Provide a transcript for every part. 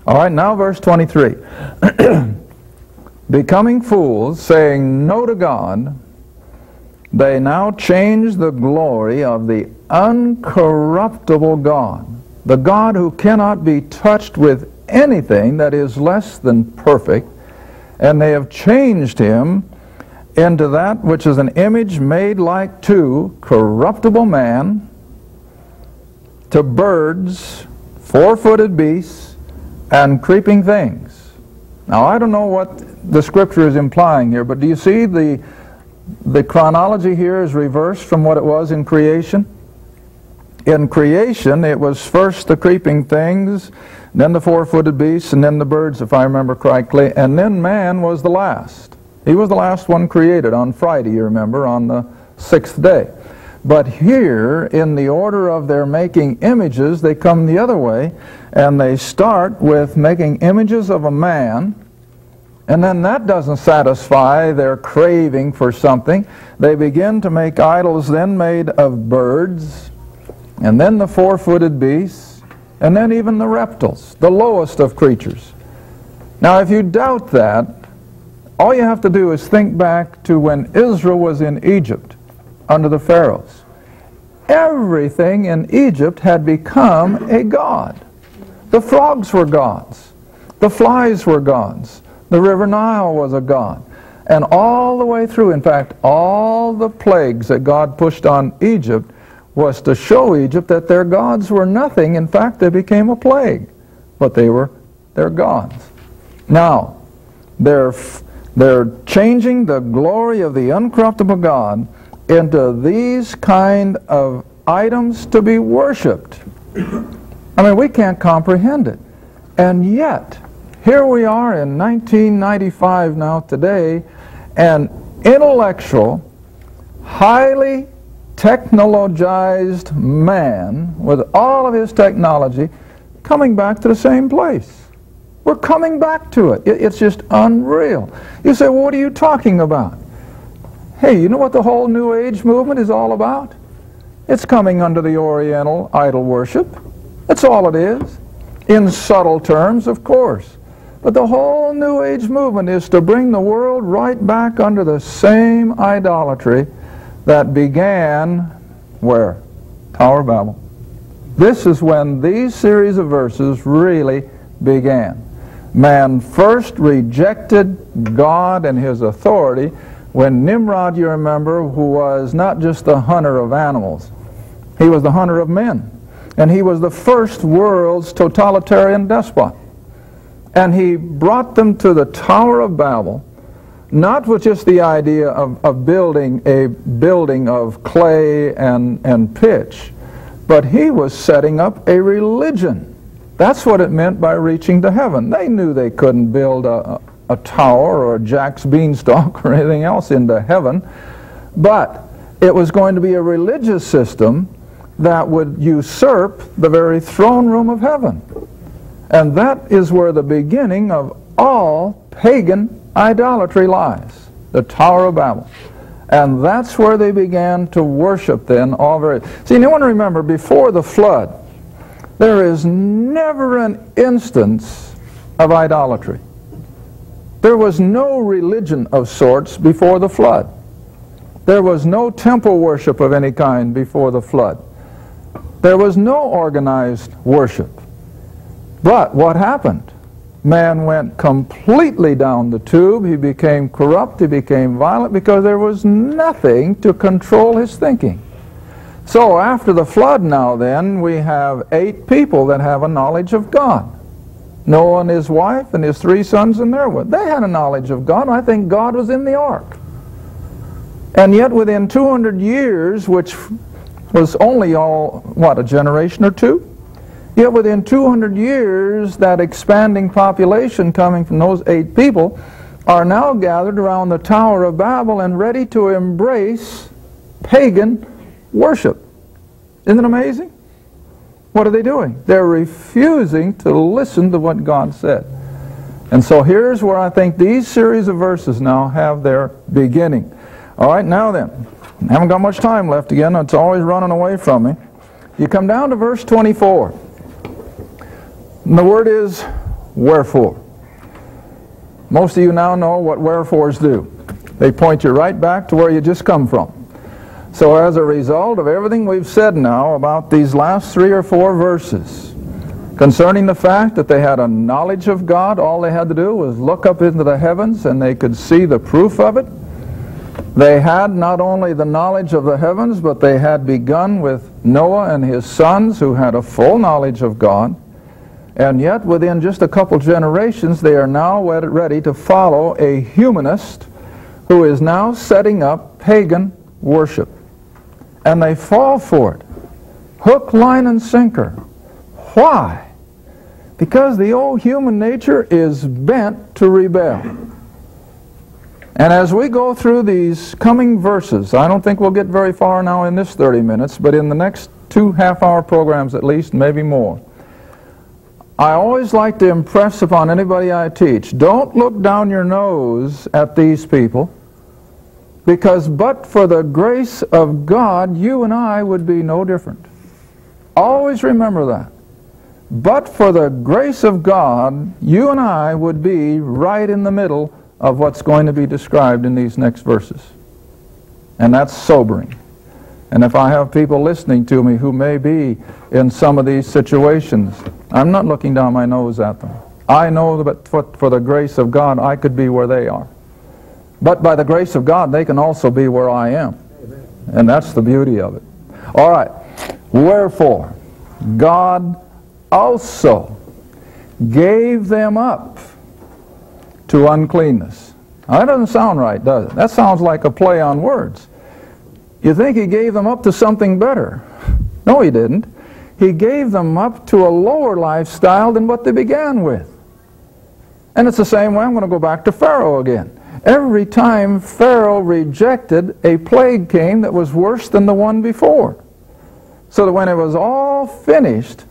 All right, now verse 23. Becoming fools, saying no to God, they now change the glory of the uncorruptible God, the God who cannot be touched with anything that is less than perfect, and they have changed him into that which is an image made like to corruptible man, to birds, four-footed beasts, and creeping things. Now, I don't know what the scripture is implying here, but do you see the chronology here is reversed from what it was in creation? In creation, it was first the creeping things, then the four-footed beasts, and then the birds, if I remember correctly, and then man was the last. He was the last one created on Friday, you remember, on the 6th day. But here, in the order of their making images, they come the other way, and they start with making images of a man, and then that doesn't satisfy their craving for something. They begin to make idols then made of birds, and then the four-footed beasts, and then even the reptiles, the lowest of creatures. Now, if you doubt that, all you have to do is think back to when Israel was in Egypt under the pharaohs. Everything in Egypt had become a god. The frogs were gods. The flies were gods. The river Nile was a god. And all the way through, in fact, all the plagues that God pushed on Egypt was to show Egypt that their gods were nothing. In fact, they became a plague. But they were their gods. Now, they're changing the glory of the uncorruptible God into these kind of items to be worshipped. I mean, we can't comprehend it. And yet, here we are in 1995 now today, an intellectual, highly technologized man with all of his technology coming back to the same place. We're coming back to it. It's just unreal. You say, well, what are you talking about? Hey, you know what the whole New Age movement is all about? It's coming under the Oriental idol worship. That's all it is. In subtle terms, of course. But the whole New Age movement is to bring the world right back under the same idolatry that began where? Tower of Babel. This is when these series of verses really began. Man first rejected God and his authority when Nimrod, you remember, who was not just the hunter of animals, he was the hunter of men. And he was the first world's totalitarian despot. And he brought them to the Tower of Babel, not with just the idea of building a building of clay and pitch, but he was setting up a religion. That's what it meant by reaching to heaven. They knew they couldn't build a tower or a Jack's beanstalk or anything else into heaven, but it was going to be a religious system that would usurp the very throne room of heaven. And that is where the beginning of all pagan idolatry lies, the Tower of Babel. And that's where they began to worship then all very... See, you want to remember, before the flood, there is never an instance of idolatry. There was no religion of sorts before the flood. There was no temple worship of any kind before the flood. There was no organized worship. But what happened? Man went completely down the tube. He became corrupt. He became violent because there was nothing to control his thinking. So after the flood now then, we have 8 people that have a knowledge of God. Noah and his wife and his 3 sons and their wife. They had a knowledge of God. I think God was in the ark. And yet within 200 years, which was only a generation or 2? Yet within 200 years, that expanding population coming from those 8 people are now gathered around the Tower of Babel and ready to embrace pagan worship. Isn't it amazing? What are they doing? They're refusing to listen to what God said. And so here's where I think these series of verses now have their beginning. All right, now then, I haven't got much time left again. It's always running away from me. You come down to verse 24. And the word is, wherefore. Most of you now know what wherefores do. They point you right back to where you just come from. So as a result of everything we've said now about these last 3 or 4 verses, concerning the fact that they had a knowledge of God, all they had to do was look up into the heavens and they could see the proof of it. They had not only the knowledge of the heavens, but they had begun with Noah and his sons, who had a full knowledge of God. And yet, within just a couple generations, they are now ready to follow a humanist who is now setting up pagan worship. And they fall for it. Hook, line, and sinker. Why? Because the old human nature is bent to rebel. And as we go through these coming verses, I don't think we'll get very far now in this 30 minutes, but in the next 2 half-hour programs at least, maybe more, I always like to impress upon anybody I teach, don't look down your nose at these people, because but for the grace of God, you and I would be no different. Always remember that. But for the grace of God, you and I would be right in the middle of what's going to be described in these next verses. And that's sobering. And if I have people listening to me who may be in some of these situations, I'm not looking down my nose at them. I know that for the grace of God, I could be where they are. But by the grace of God, they can also be where I am. And that's the beauty of it. All right. Wherefore, God also gave them up to uncleanness. Now, that doesn't sound right, does it? That sounds like a play on words. You think he gave them up to something better. No, he didn't. He gave them up to a lower lifestyle than what they began with. And it's the same way. I'm going to go back to Pharaoh again. Every time Pharaoh rejected, a plague came that was worse than the one before. So that when it was all finished,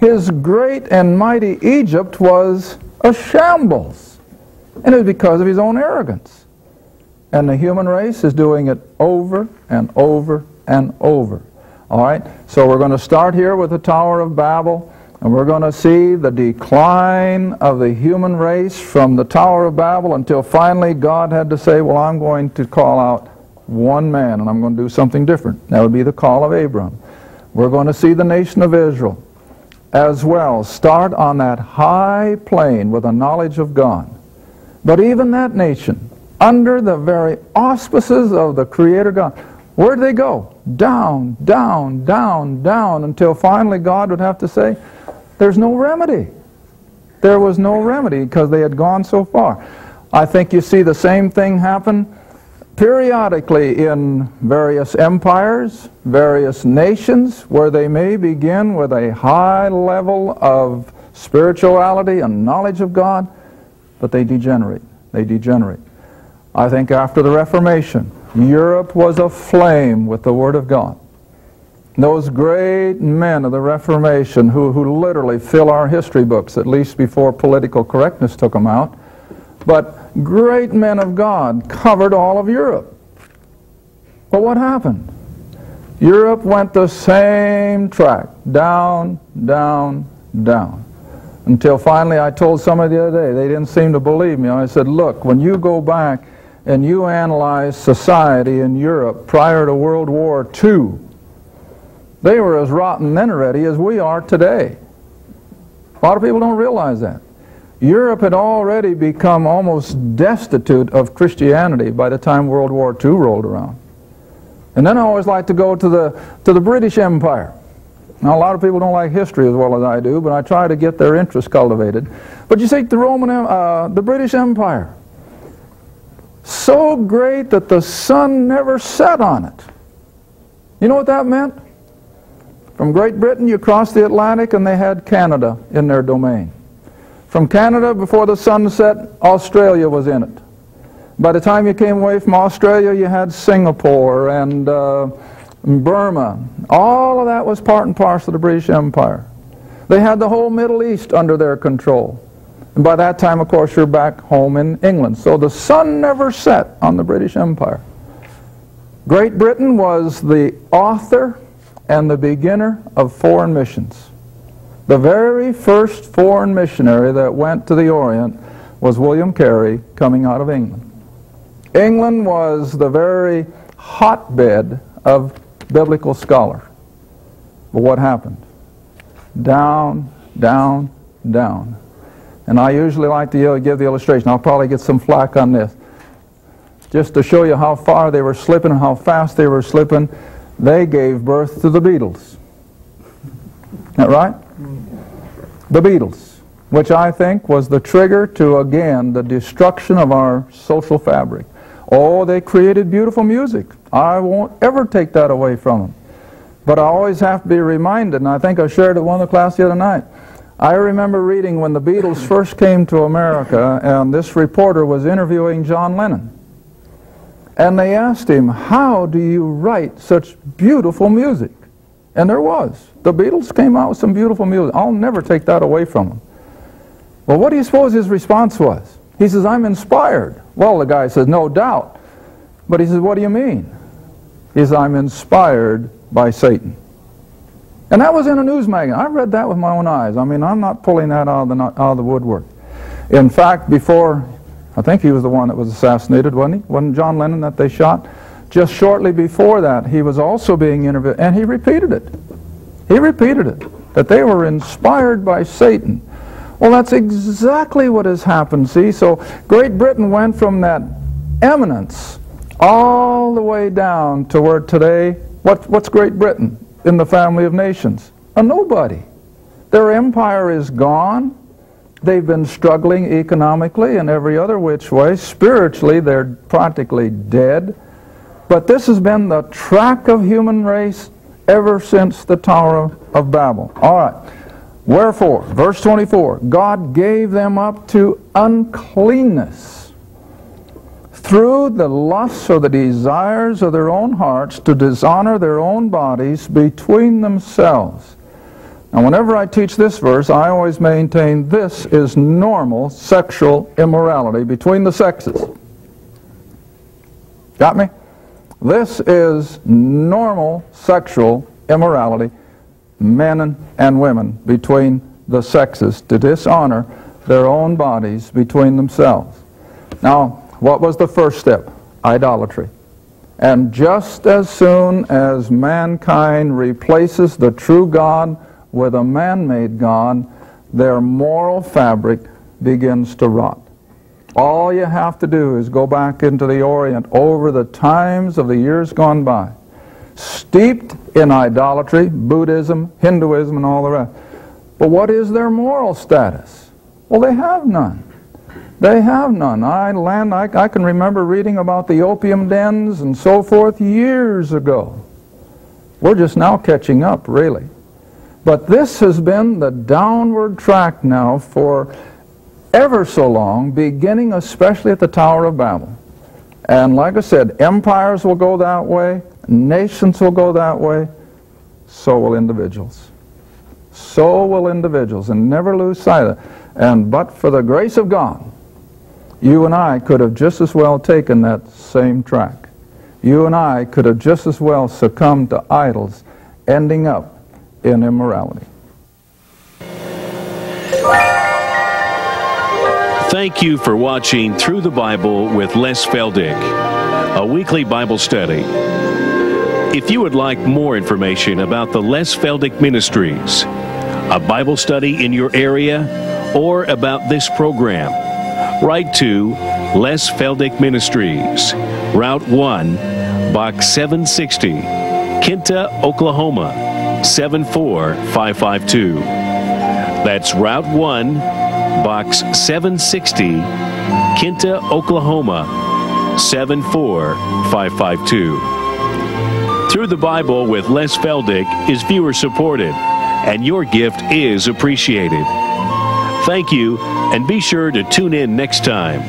his great and mighty Egypt was a shambles. And it was because of his own arrogance. And the human race is doing it over and over and over. All right? So we're going to start here with the Tower of Babel, and we're going to see the decline of the human race from the Tower of Babel until finally God had to say, well, I'm going to call out one man, and I'm going to do something different. That would be the call of Abram. We're going to see the nation of Israel as well start on that high plane with a knowledge of God. But even that nation, under the very auspices of the Creator God, where did they go? Down, down, down, down, until finally God would have to say, there's no remedy. There was no remedy because they had gone so far. I think you see the same thing happen periodically in various empires, various nations, where they may begin with a high level of spirituality and knowledge of God, but they degenerate. They degenerate. I think after the Reformation, Europe was aflame with the Word of God. Those great men of the Reformation who literally fill our history books, at least before political correctness took them out, but great men of God covered all of Europe. But what happened? Europe went the same track, down, down, down, until finally I told somebody the other day, they didn't seem to believe me. I said, look, when you go back and you analyze society in Europe prior to World War II, they were as rotten then already as we are today. A lot of people don't realize that. Europe had already become almost destitute of Christianity by the time World War II rolled around. And then I always like to go to the British Empire. Now, a lot of people don't like history as well as I do, but I try to get their interest cultivated. But you see, the British Empire, so great that the sun never set on it. You know what that meant? From Great Britain, you crossed the Atlantic, and they had Canada in their domain. From Canada, before the sun set, Australia was in it. By the time you came away from Australia, you had Singapore and Burma. All of that was part and parcel of the British Empire. They had the whole Middle East under their control. And by that time, of course, you're back home in England. So the sun never set on the British Empire. Great Britain was the author and the beginner of foreign missions. The very first foreign missionary that went to the Orient was William Carey, coming out of England. England was the very hotbed of biblical scholars. But what happened? Down, down, down. And I usually like to give the illustration. I'll probably get some flack on this. Just to show you how far they were slipping and how fast they were slipping, they gave birth to the Beatles. Isn't that right? The Beatles, which I think was the trigger to, again, the destruction of our social fabric. Oh, they created beautiful music. I won't ever take that away from them. But I always have to be reminded, and I think I shared it with one of the class the other night. I remember reading when the Beatles first came to America, and this reporter was interviewing John Lennon. And they asked him, how do you write such beautiful music? And there was. The Beatles came out with some beautiful music. I'll never take that away from them. Well, what do you suppose his response was? He says, I'm inspired. Well, the guy says, no doubt. But he says, what do you mean? He says, I'm inspired by Satan. And that was in a news magazine. I read that with my own eyes. I mean, I'm not pulling that out of the woodwork. In fact, before, I think he was the one that was assassinated, wasn't he? Wasn't John Lennon that they shot? Just shortly before that, he was also being interviewed, and he repeated it. He repeated it, that they were inspired by Satan. Well, that's exactly what has happened, see? So Great Britain went from that eminence all the way down to where today, what's Great Britain in the family of nations? A nobody. Their empire is gone. They've been struggling economically and every other which way. Spiritually, they're practically dead. But this has been the track of human race ever since the Tower of Babel. All right. Wherefore, verse 24, God gave them up to uncleanness through the lusts or the desires of their own hearts to dishonor their own bodies between themselves. Now, whenever I teach this verse, I always maintain this is normal sexual immorality between the sexes. Got me? This is normal sexual immorality, men and women between the sexes, to dishonor their own bodies between themselves. Now, what was the first step? Idolatry. And just as soon as mankind replaces the true God with a man-made God, their moral fabric begins to rot. All you have to do is go back into the Orient over the times of the years gone by, steeped in idolatry, Buddhism, Hinduism, and all the rest. But what is their moral status? Well, they have none. They have none. I can remember reading about the opium dens and so forth years ago. We're just now catching up, really. But this has been the downward track now for ever so long, beginning especially at the Tower of Babel. And like I said, empires will go that way, nations will go that way, so will individuals. So will individuals, and never lose sight of it. And but for the grace of God, you and I could have just as well taken that same track. You and I could have just as well succumbed to idols, ending up in immorality. Thank you for watching Through the Bible with Les Feldick, a weekly Bible study. If you would like more information about the Les Feldick Ministries, a Bible study in your area, or about this program, write to Les Feldick Ministries, Route 1, Box 760, Kinta, Oklahoma, 74552. That's Route 1, Box 760, Kinta, Oklahoma, 74552. Through the Bible with Les Feldick is viewer supported, and your gift is appreciated. Thank you, and be sure to tune in next time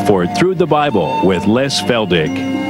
for Through the Bible with Les Feldick.